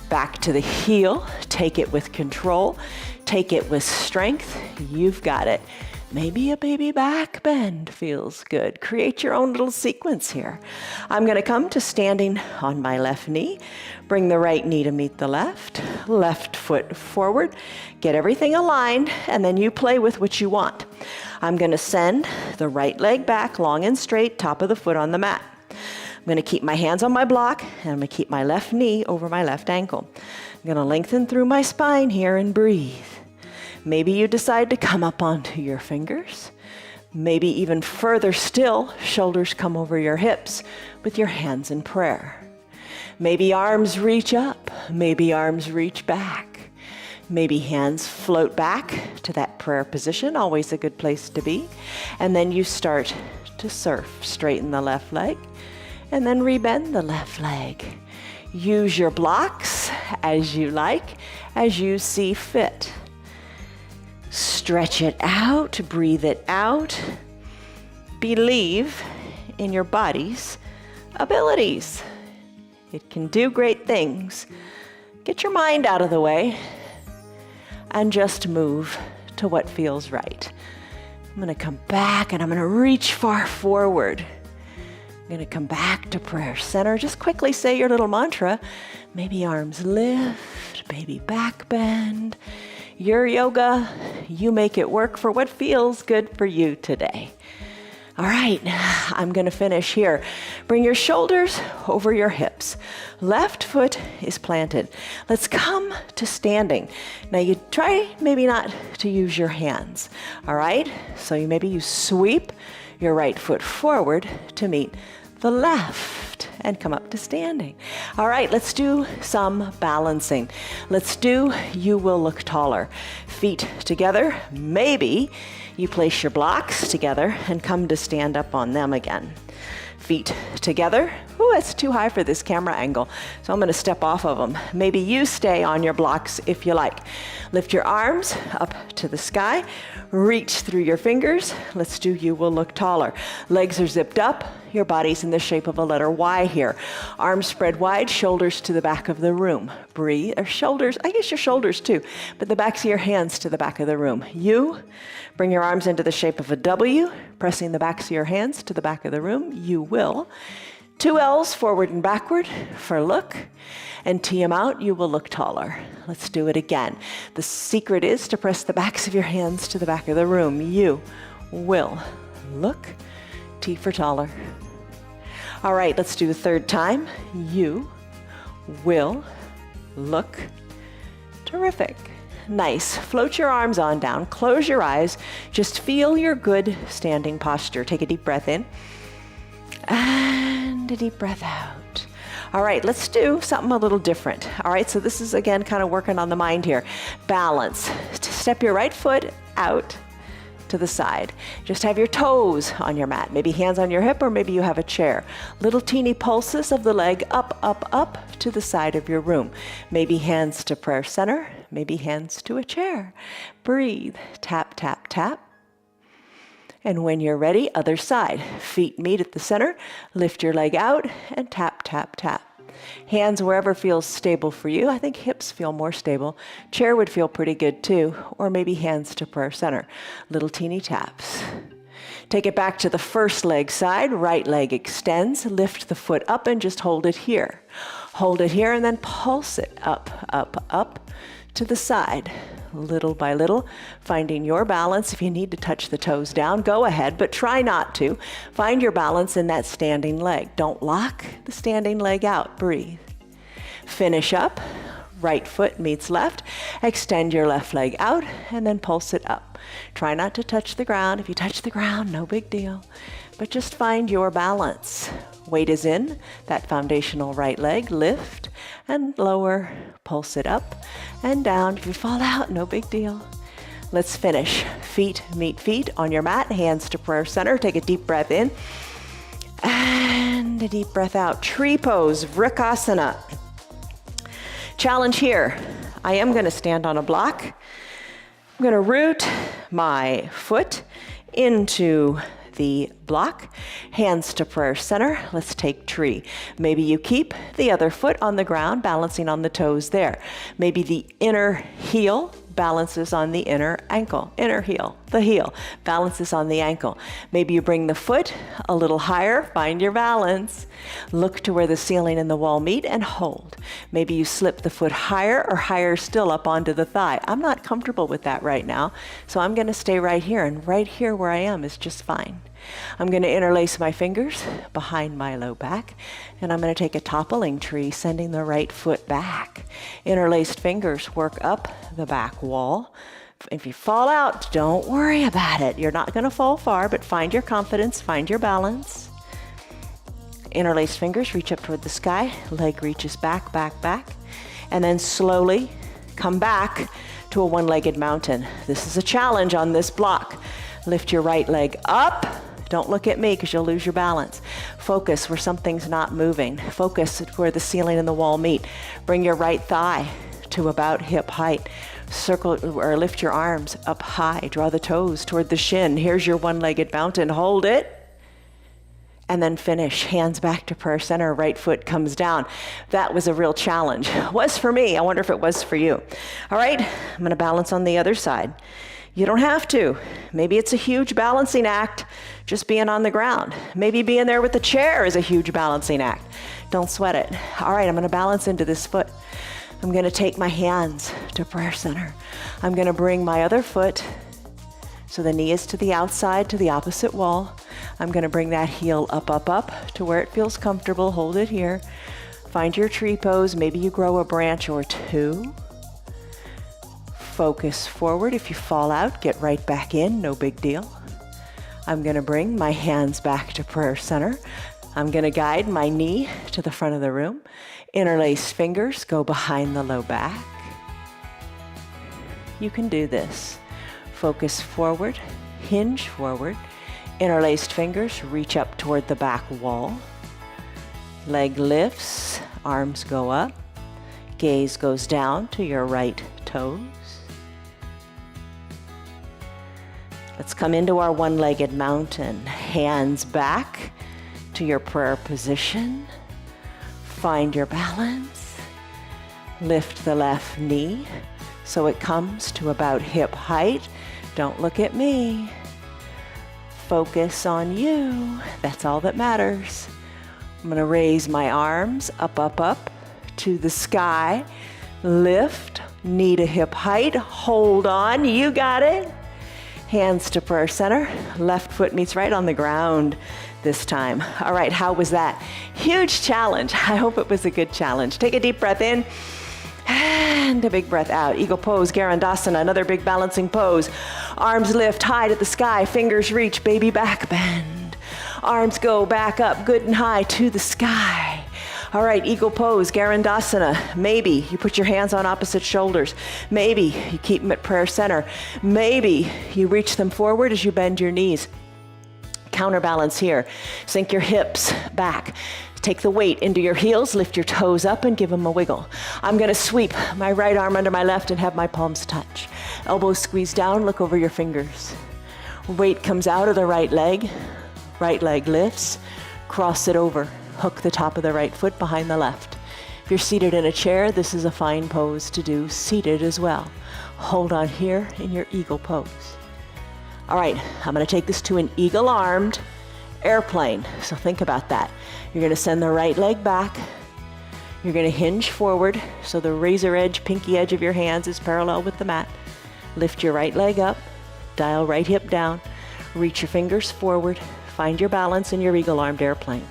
Back to the heel, take it with control. Take it with strength. You've got it. Maybe a baby back bend feels good. Create your own little sequence here. I'm going to come to standing on my left knee. Bring the right knee to meet the left foot forward. Get everything aligned, and then you play with what you want. I'm going to send the right leg back long and straight, top of the foot on the mat. I'm going to keep my hands on my block, and I'm going to keep my left knee over my left ankle. I'm going to lengthen through my spine here and breathe. Maybe you decide to come up onto your fingers. Maybe even further still, shoulders come over your hips with your hands in prayer. Maybe arms reach up. Maybe arms reach back. Maybe hands float back to that prayer position, always a good place to be. And then you start to surf. Straighten the left leg and then rebend the left leg. Use your blocks as you like, as you see fit. Stretch it out, breathe it out. Believe in your body's abilities. It can do great things. Get your mind out of the way and just move to what feels right. I'm going to come back and I'm going to reach far forward. I'm going to come back to prayer center. Just quickly say your little mantra. Maybe arms lift, maybe back bend. Your yoga, you make it work for what feels good for you today. All right, I'm going to finish here. Bring your shoulders over your hips. Left foot is planted. Let's come to standing. Now you try maybe not to use your hands. All right, so maybe you sweep your right foot forward to meet the left and come up to standing. All right, let's do some balancing. Let's do You Will Look Taller. Feet together. Maybe you place your blocks together and come to stand up on them again. Feet together. Ooh, that's too high for this camera angle, so I'm going to step off of them. Maybe you stay on your blocks if you like. Lift your arms up to the sky. Reach through your fingers. Let's do You Will Look Taller. Legs are zipped up. Your body's in the shape of a letter Y here. Arms spread wide, shoulders to the back of the room. Breathe, or shoulders, I guess your shoulders too, but the backs of your hands to the back of the room. You, bring your arms into the shape of a W, pressing the backs of your hands to the back of the room. You will. 2 L's, forward and backward for look, and tee them out. You will look taller. Let's do it again. The secret is to press the backs of your hands to the back of the room. You will look, T for taller. All right, let's do the third time. You will look terrific. Nice. Float your arms on down. Close your eyes. Just feel your good standing posture. Take a deep breath in and a deep breath out. All right, let's do something a little different. All right, so this is again kind of working on the mind here. Balance. Step your right foot out to the side. Just have your toes on your mat, maybe hands on your hip, or maybe you have a chair. Little teeny pulses of the leg up, up, up to the side of your room. Maybe hands to prayer center, maybe hands to a chair. Breathe, tap, tap, tap. And when you're ready, other side. Feet meet at the center, lift your leg out and tap, tap, tap. Hands wherever feels stable for you. I think hips feel more stable. Chair would feel pretty good too. Or maybe hands to prayer center. Little teeny taps. Take it back to the first leg side. Right leg extends. Lift the foot up and just hold it here. Hold it here and then pulse it up, up, up to the side. Little by little, finding your balance. If you need to touch the toes down, go ahead, but try not to. Find your balance in that standing leg. Don't lock the standing leg out. Breathe. Finish up. Right foot meets left. Extend your left leg out and then pulse it up. Try not to touch the ground. If you touch the ground, no big deal, but just find your balance. Weight is in that foundational right leg. Lift and lower, pulse it up and down. If you fall out, no big deal. Let's finish. Feet meet feet on your mat, hands to prayer center. Take a deep breath in and a deep breath out. Tree pose, Vrikasana. Challenge here. I am going to stand on a block. I'm going to root my foot into the block, hands to prayer center. Let's take tree. Maybe you keep the other foot on the ground, balancing on the toes there. Maybe the inner heel balances on the inner ankle. Inner heel, the heel balances on the ankle. Maybe you bring the foot a little higher, find your balance. Look to where the ceiling and the wall meet and hold. Maybe you slip the foot higher or higher still up onto the thigh. I'm not comfortable with that right now, so I'm going to stay right here, and right here where I am is just fine. I'm going to interlace my fingers behind my low back, and I'm going to take a toppling tree, sending the right foot back. Interlaced fingers work up the back wall. If you fall out, don't worry about it. You're not going to fall far, but find your confidence, find your balance. Interlaced fingers reach up toward the sky, leg reaches back, back, back, and then slowly come back to a one-legged mountain. This is a challenge on this block. Lift your right leg up. Don't look at me because you'll lose your balance. Focus where something's not moving. Focus where the ceiling and the wall meet. Bring your right thigh to about hip height. Circle or lift your arms up high. Draw the toes toward the shin. Here's your one-legged mountain. Hold it. And then finish. Hands back to prayer center. Right foot comes down. That was a real challenge. It was for me. I wonder if it was for you. All right, I'm going to balance on the other side. You don't have to. Maybe it's a huge balancing act just being on the ground. Maybe being there with the chair is a huge balancing act. Don't sweat it. All right, I'm going to balance into this foot. I'm going to take my hands to prayer center. I'm going to bring my other foot so the knee is to the outside, to the opposite wall. I'm going to bring that heel up, up, up to where it feels comfortable. Hold it here. Find your tree pose. Maybe you grow a branch or two. Focus forward. If you fall out, get right back in. No big deal. I'm gonna bring my hands back to prayer center. I'm gonna guide my knee to the front of the room. Interlaced fingers go behind the low back. You can do this. Focus forward, hinge forward. Interlaced fingers reach up toward the back wall. Leg lifts, arms go up. Gaze goes down to your right toes. Let's come into our one-legged mountain. Hands back to your prayer position. Find your balance. Lift the left knee so it comes to about hip height. Don't look at me. Focus on you. That's all that matters. I'm gonna raise my arms up, up, up to the sky. Lift, knee to hip height. Hold on, you got it. Hands to prayer center. Left foot meets right on the ground this time. All right, how was that? Huge challenge. I hope it was a good challenge. Take a deep breath in and a big breath out. Eagle pose, Garandasana, another big balancing pose. Arms lift high to the sky, fingers reach, baby back bend. Arms go back up good and high to the sky. All right, eagle pose, Garandasana. Maybe you put your hands on opposite shoulders. Maybe you keep them at prayer center. Maybe you reach them forward as you bend your knees. Counterbalance here. Sink your hips back. Take the weight into your heels, lift your toes up and give them a wiggle. I'm gonna sweep my right arm under my left and have my palms touch. Elbows squeeze down, look over your fingers. Weight comes out of the right leg lifts, cross it over. Hook the top of the right foot behind the left. If you're seated in a chair, this is a fine pose to do seated as well. Hold on here in your eagle pose. All right, I'm gonna take this to an eagle-armed airplane. So think about that. You're gonna send the right leg back. You're gonna hinge forward so the razor edge, pinky edge of your hands is parallel with the mat. Lift your right leg up, dial right hip down, reach your fingers forward, find your balance in your eagle-armed airplane.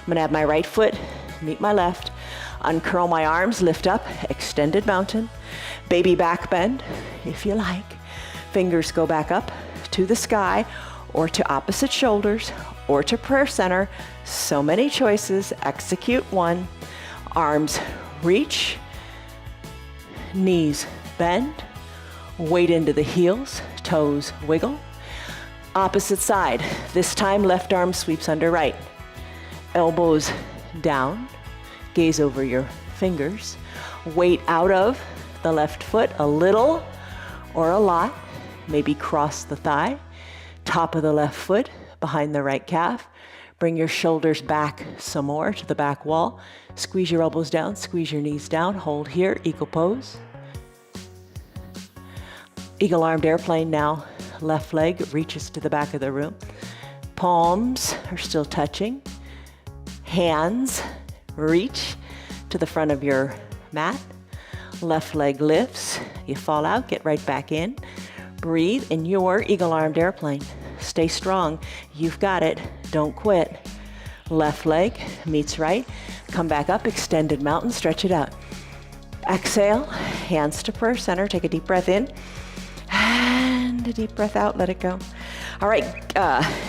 I'm gonna have my right foot meet my left, uncurl my arms, lift up, extended mountain, baby back bend, if you like. Fingers go back up to the sky or to opposite shoulders or to prayer center. So many choices, execute one. Arms reach, knees bend, weight into the heels, toes wiggle. Opposite side, this time left arm sweeps under right. Elbows down, gaze over your fingers. Weight out of the left foot a little or a lot. Maybe cross the thigh. Top of the left foot behind the right calf. Bring your shoulders back some more to the back wall. Squeeze your elbows down, squeeze your knees down. Hold here, eagle pose. Eagle-armed airplane now. Left leg reaches to the back of the room. Palms are still touching. Hands reach to the front of your mat. Left leg lifts. You fall out, get right back in. Breathe in your eagle-armed airplane. Stay strong. You've got it. Don't quit. Left leg meets right. Come back up, extended mountain, stretch it out. Exhale, hands to prayer center. Take a deep breath in. And a deep breath out, let it go. All right,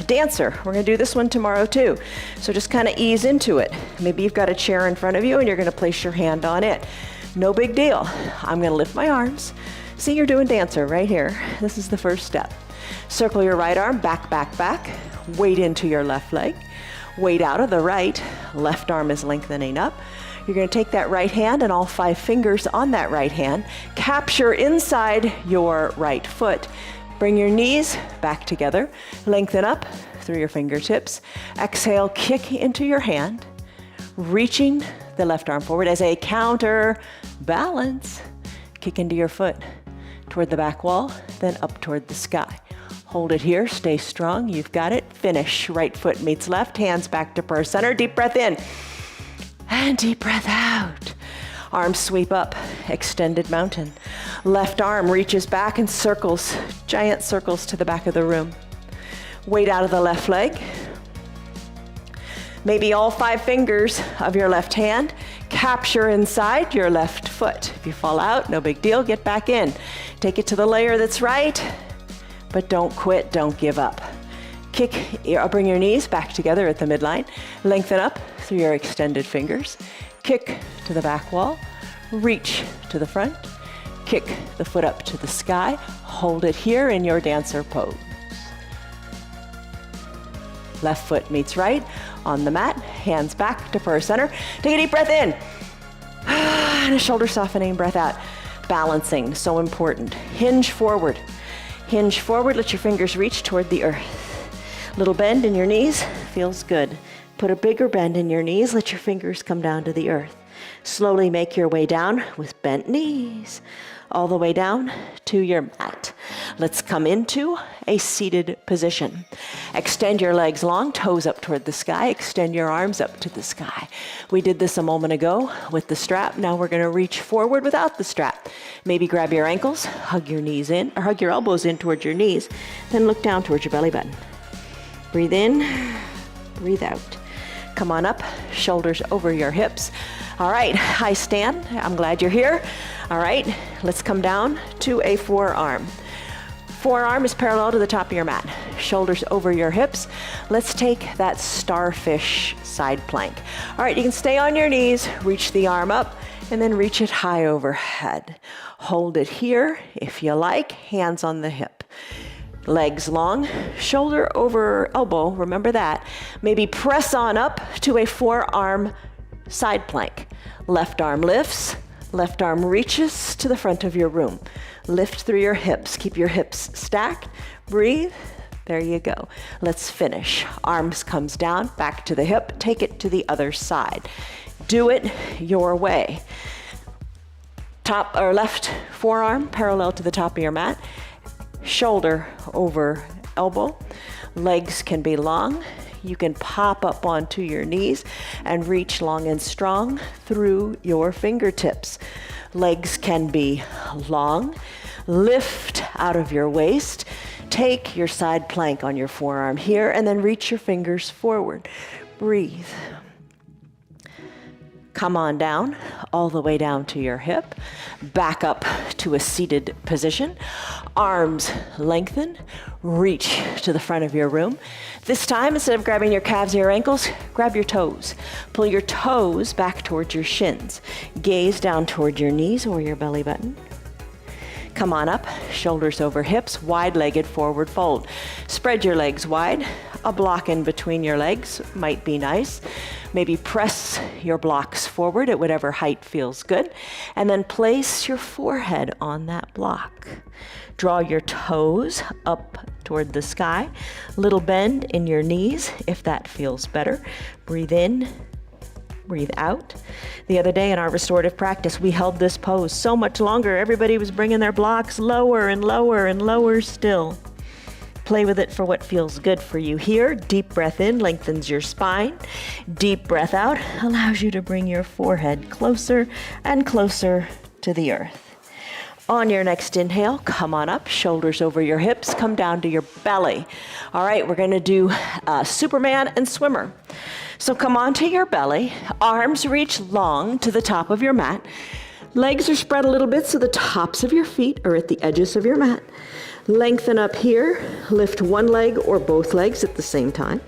dancer, we're gonna do this one tomorrow too. So just kind of ease into it. Maybe you've got a chair in front of you and you're gonna place your hand on it. No big deal. I'm gonna lift my arms. See, you're doing dancer right here. This is the first step. Circle your right arm, back, back, back. Weight into your left leg. Weight out of the right. Left arm is lengthening up. You're gonna take that right hand and all 5 fingers on that right hand. Capture inside your right foot. Bring your knees back together. Lengthen up through your fingertips. Exhale, kick into your hand. Reaching the left arm forward as a counter balance. Kick into your foot toward the back wall, then up toward the sky. Hold it here, stay strong, you've got it. Finish, right foot meets left, hands back to prayer center. Deep breath in and deep breath out. Arms sweep up, extended mountain. Left arm reaches back and circles, giant circles to the back of the room. Weight out of the left leg. Maybe all 5 fingers of your left hand capture inside your left foot. If you fall out, no big deal, get back in. Take it to the layer that's right, but don't quit, don't give up. Bring your knees back together at the midline. Lengthen up through your extended fingers. Kick to the back wall. Reach to the front. Kick the foot up to the sky. Hold it here in your dancer pose. Left foot meets right on the mat. Hands back to prayer center. Take a deep breath in. And a shoulder softening breath out. Balancing, so important. Hinge forward. Hinge forward. Let your fingers reach toward the earth. Little bend in your knees, feels good. Put a bigger bend in your knees, let your fingers come down to the earth. Slowly make your way down with bent knees, all the way down to your mat. Let's come into a seated position. Extend your legs long, toes up toward the sky, extend your arms up to the sky. We did this a moment ago with the strap. Now we're gonna reach forward without the strap. Maybe grab your ankles, hug your knees in, or hug your elbows in towards your knees, then look down towards your belly button. Breathe in, breathe out. Come on up, shoulders over your hips. All right, high stand. I'm glad you're here. All right, let's come down to a forearm. Forearm is parallel to the top of your mat. Shoulders over your hips. Let's take that starfish side plank. All right, you can stay on your knees, reach the arm up, and then reach it high overhead. Hold it here if you like, hands on the hip. Legs long, shoulder over elbow, remember that. Maybe press on up to a forearm side plank. Left arm lifts, left arm reaches to the front of your room. Lift through your hips, keep your hips stacked, breathe. There you go. Let's finish. Arms comes down, back to the hip, take it to the other side. Do it your way. Top or left forearm parallel to the top of your mat. Shoulder over elbow. Legs can be long. You can pop up onto your knees and reach long and strong through your fingertips. Legs can be long. Lift out of your waist. Take your side plank on your forearm here and then reach your fingers forward. Breathe. Come on down, all the way down to your hip. Back up to a seated position. Arms lengthen. Reach to the front of your room. This time, instead of grabbing your calves or your ankles, grab your toes. Pull your toes back towards your shins. Gaze down toward your knees or your belly button. Come on up, shoulders over hips, wide-legged forward fold. Spread your legs wide. A block in between your legs might be nice. Maybe press your blocks forward at whatever height feels good, and then place your forehead on that block. Draw your toes up toward the sky. Little bend in your knees if that feels better. Breathe in. Breathe out. The other day in our restorative practice, we held this pose so much longer. Everybody was bringing their blocks lower and lower and lower still. Play with it for what feels good for you here. Deep breath in lengthens your spine. Deep breath out allows you to bring your forehead closer and closer to the earth. On your next inhale, come on up, shoulders over your hips, come down to your belly. All right, we're gonna do Superman and swimmer. So come onto your belly, arms reach long to the top of your mat. Legs are spread a little bit so the tops of your feet are at the edges of your mat. Lengthen up here, lift one leg or both legs at the same time,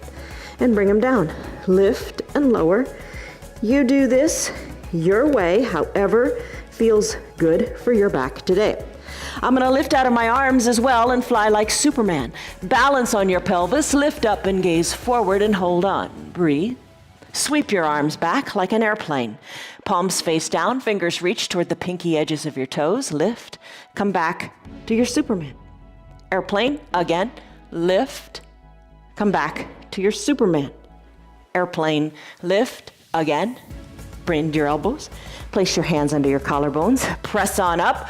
and bring them down. Lift and lower. You do this your way, however feels good for your back today. I'm gonna lift out of my arms as well and fly like Superman. Balance on your pelvis, lift up and gaze forward and hold on. Breathe. Sweep your arms back like an airplane. Palms face down, fingers reach toward the pinky edges of your toes. Lift, come back to your Superman. Airplane, again, lift, come back to your Superman. Airplane, lift, again, bend your elbows. Place your hands under your collarbones. Press on up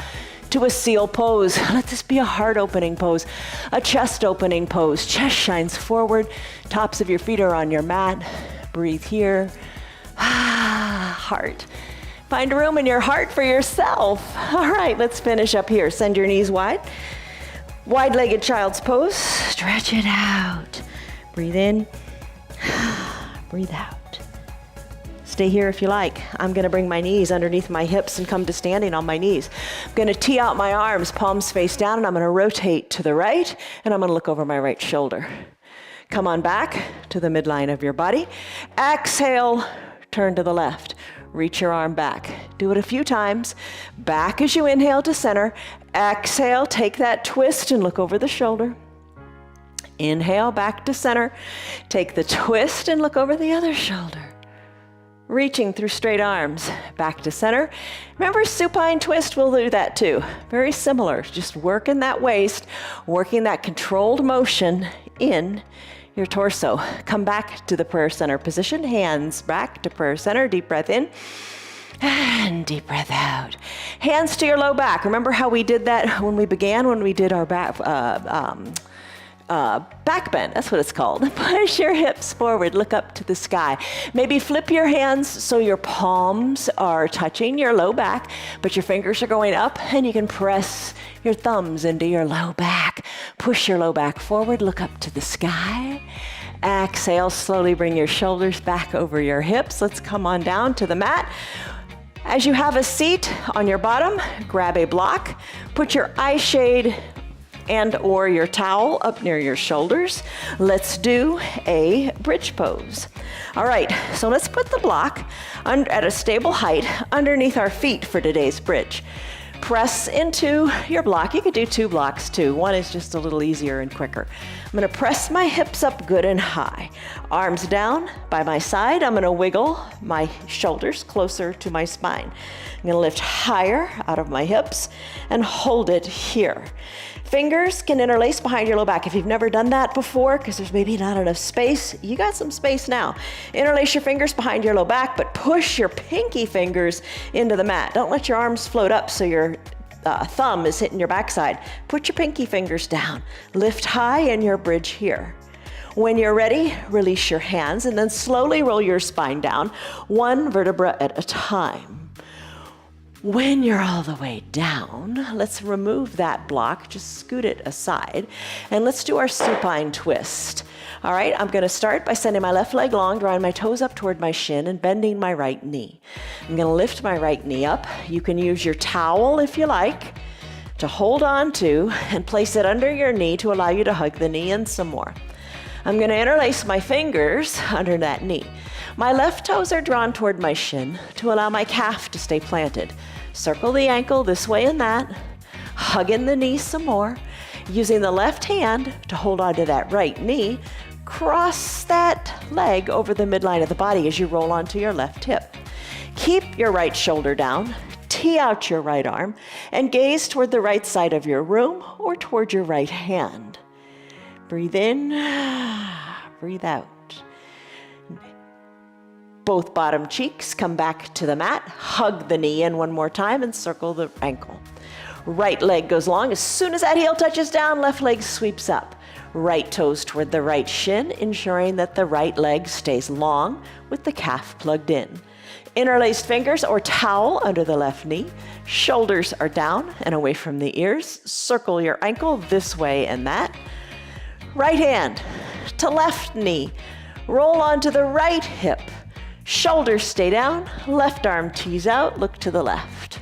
to a seal pose. Let this be a heart opening pose, a chest opening pose. Chest shines forward. Tops of your feet are on your mat. Breathe here. Heart. Find room in your heart for yourself. All right, let's finish up here. Send your knees wide. Wide-legged child's pose. Stretch it out. Breathe in. Breathe out. Stay here if you like. I'm gonna bring my knees underneath my hips and come to standing on my knees. I'm gonna tee out my arms, palms face down, and I'm gonna rotate to the right, and I'm gonna look over my right shoulder. Come on back to the midline of your body. Exhale, turn to the left. Reach your arm back. Do it a few times. Back as you inhale to center. Exhale, take that twist and look over the shoulder. Inhale, back to center. Take the twist and look over the other shoulder. Reaching through straight arms, back to center. Remember, supine twist will do that too. Very similar, just working that waist, working that controlled motion in your torso. Come back to the prayer center position, hands back to prayer center, deep breath in, and deep breath out. Hands to your low back. Remember how we did that when we did our back bend, that's what it's called. Push your hips forward, look up to the sky. Maybe flip your hands so your palms are touching your low back, but your fingers are going up, and you can press your thumbs into your low back. Push your low back forward, look up to the sky. Exhale, slowly bring your shoulders back over your hips. Let's come on down to the mat. As you have a seat on your bottom, grab a block, put your eye shade and or your towel up near your shoulders. Let's do a bridge pose. All right, so let's put the block at a stable height underneath our feet for today's bridge. Press into your block. You could do 2 blocks too. One is just a little easier and quicker. I'm gonna press my hips up good and high. Arms down by my side. I'm gonna wiggle my shoulders closer to my spine. I'm gonna lift higher out of my hips and hold it here. Fingers can interlace behind your low back. If you've never done that before, because there's maybe not enough space, you got some space now. Interlace your fingers behind your low back, but push your pinky fingers into the mat. Don't let your arms float up so your thumb is hitting your backside. Put your pinky fingers down. Lift high in your bridge here. When you're ready, release your hands and then slowly roll your spine down, 1 vertebra at a time. When you're all the way down, let's remove that block, just scoot it aside, and let's do our supine twist. All right, I'm gonna start by sending my left leg long, drawing my toes up toward my shin and bending my right knee. I'm gonna lift my right knee up. You can use your towel if you like to hold on to and place it under your knee to allow you to hug the knee in some more. I'm gonna interlace my fingers under that knee. My left toes are drawn toward my shin to allow my calf to stay planted. Circle the ankle this way and that, hugging the knee some more, using the left hand to hold on to that right knee. Cross that leg over the midline of the body as you roll onto your left hip. Keep your right shoulder down, tee out your right arm, and gaze toward the right side of your room or toward your right hand. Breathe in, breathe out. Both bottom cheeks come back to the mat. Hug the knee in one more time and circle the ankle. Right leg goes long. As soon as that heel touches down, left leg sweeps up. Right toes toward the right shin, ensuring that the right leg stays long with the calf plugged in. Interlaced fingers or towel under the left knee. Shoulders are down and away from the ears. Circle your ankle this way and that. Right hand to left knee. Roll onto the right hip. Shoulders stay down, left arm tees out, look to the left.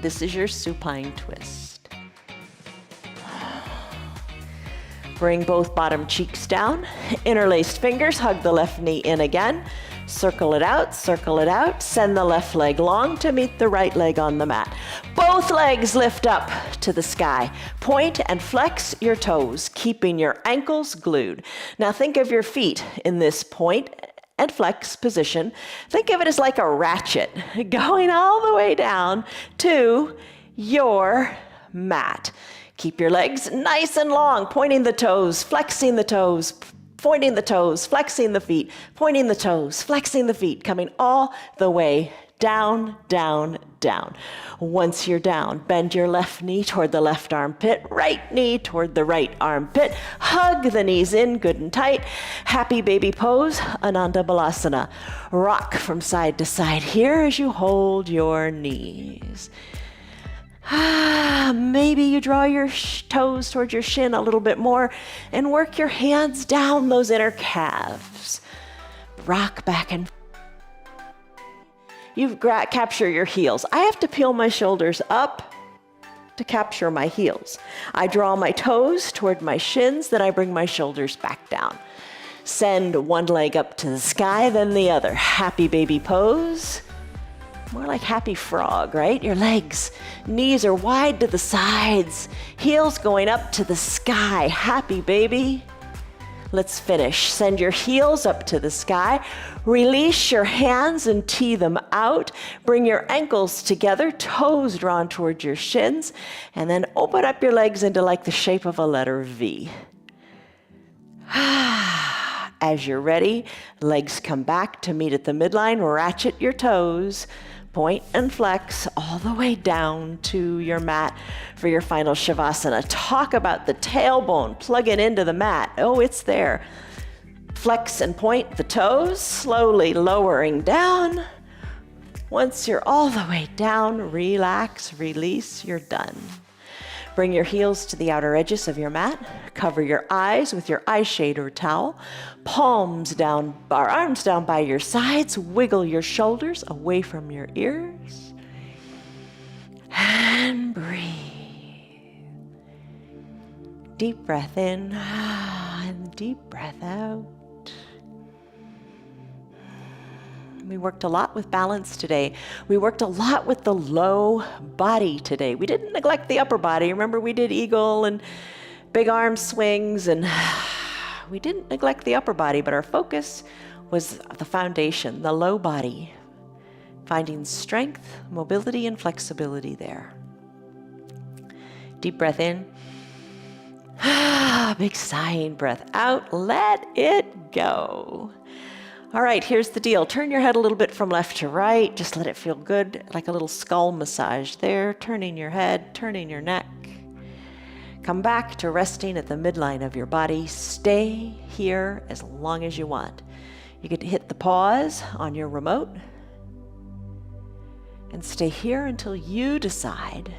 This is your supine twist. Bring both bottom cheeks down, interlaced fingers, hug the left knee in again, circle it out, send the left leg long to meet the right leg on the mat. Both legs lift up to the sky. Point and flex your toes, keeping your ankles glued. Now think of your feet in this point and flex position. Think of it as like a ratchet going all the way down to your mat. Keep your legs nice and long, pointing the toes, flexing the toes, pointing the toes, flexing the feet, pointing the toes, flexing the feet, coming all the way down, down, down. Once you're down, bend your left knee toward the left armpit, right knee toward the right armpit. Hug the knees in good and tight. Happy baby pose, Ananda Balasana. Rock from side to side here as you hold your knees. Maybe you draw your toes towards your shin a little bit more and work your hands down those inner calves. Rock back and forth. You capture your heels. I have to peel my shoulders up to capture my heels. I draw my toes toward my shins, then I bring my shoulders back down. Send one leg up to the sky, then the other. Happy baby pose. More like happy frog, right? Your legs, knees are wide to the sides, heels going up to the sky. Happy baby. Let's finish. Send your heels up to the sky. Release your hands and tee them out. Bring your ankles together, toes drawn towards your shins, and then open up your legs into like the shape of a letter V. As you're ready, legs come back to meet at the midline. Ratchet your toes. Point and flex all the way down to your mat for your final Shavasana. Talk about the tailbone plugging into the mat. Oh, it's there. Flex and point the toes, slowly lowering down. Once you're all the way down, relax, release, you're done. Bring your heels to the outer edges of your mat. Cover your eyes with your eye shade or towel. Palms down, or arms down by your sides. Wiggle your shoulders away from your ears. And breathe. Deep breath in and deep breath out. We worked a lot with balance today. We worked a lot with the low body today. We didn't neglect the upper body. Remember, we did eagle and big arm swings, and we didn't neglect the upper body, but our focus was the foundation, the low body, finding strength, mobility, and flexibility there. Deep breath in. Big sighing breath out. Let it go. All right, here's the deal. Turn your head a little bit from left to right. Just let it feel good, like a little skull massage there. Turning your head, turning your neck. Come back to resting at the midline of your body. Stay here as long as you want. You get to hit the pause on your remote and stay here until you decide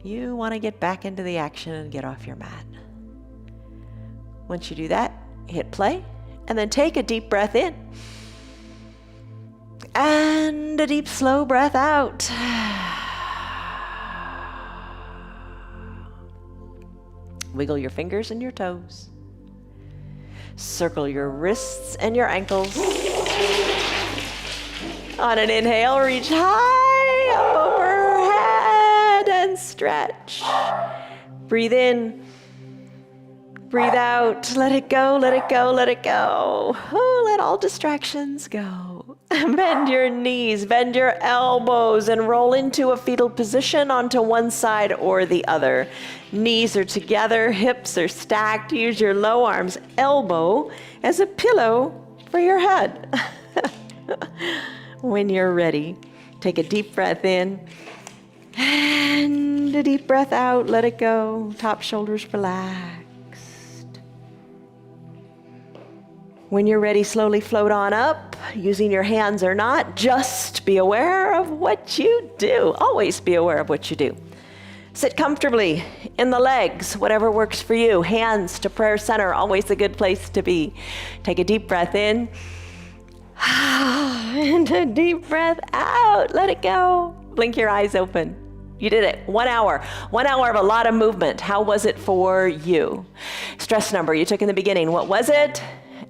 you want to get back into the action and get off your mat. Once you do that, hit play. And then take a deep breath in. And a deep, slow breath out. Wiggle your fingers and your toes. Circle your wrists and your ankles. On an inhale, reach high up overhead and stretch. Breathe in. Breathe out. Let it go, let it go, let it go. Oh, let all distractions go. Bend your knees, bend your elbows, and roll into a fetal position onto one side or the other. Knees are together, hips are stacked. Use your low arms, elbow as a pillow for your head. When you're ready, take a deep breath in and a deep breath out. Let it go. Top shoulders relax. When you're ready, slowly float on up, using your hands or not. Just be aware of what you do. Always be aware of what you do. Sit comfortably in the legs, whatever works for you. Hands to prayer center, always a good place to be. Take a deep breath in, and a deep breath out. Let it go. Blink your eyes open. You did it. 1 hour. 1 hour of a lot of movement. How was it for you? Stress number you took in the beginning. What was it?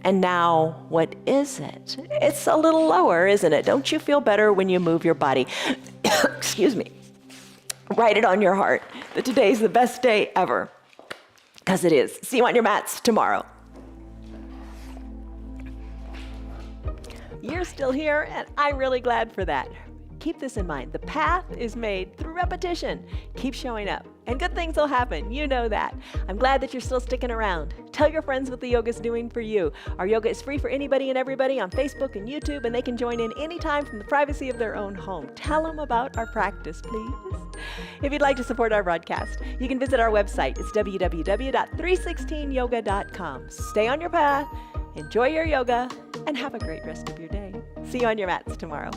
And now, what is it? It's a little lower, isn't it? Don't you feel better when you move your body? Excuse me. Write it on your heart that today's the best day ever. Because it is. See you on your mats tomorrow. You're still here, and I'm really glad for that. Keep this in mind. The path is made through repetition. Keep showing up, and good things will happen. You know that. I'm glad that you're still sticking around. Tell your friends what the yoga's doing for you. Our yoga is free for anybody and everybody on Facebook and YouTube, and they can join in anytime from the privacy of their own home. Tell them about our practice, please. If you'd like to support our broadcast, you can visit our website. It's www.316yoga.com. Stay on your path, enjoy your yoga, and have a great rest of your day. See you on your mats tomorrow.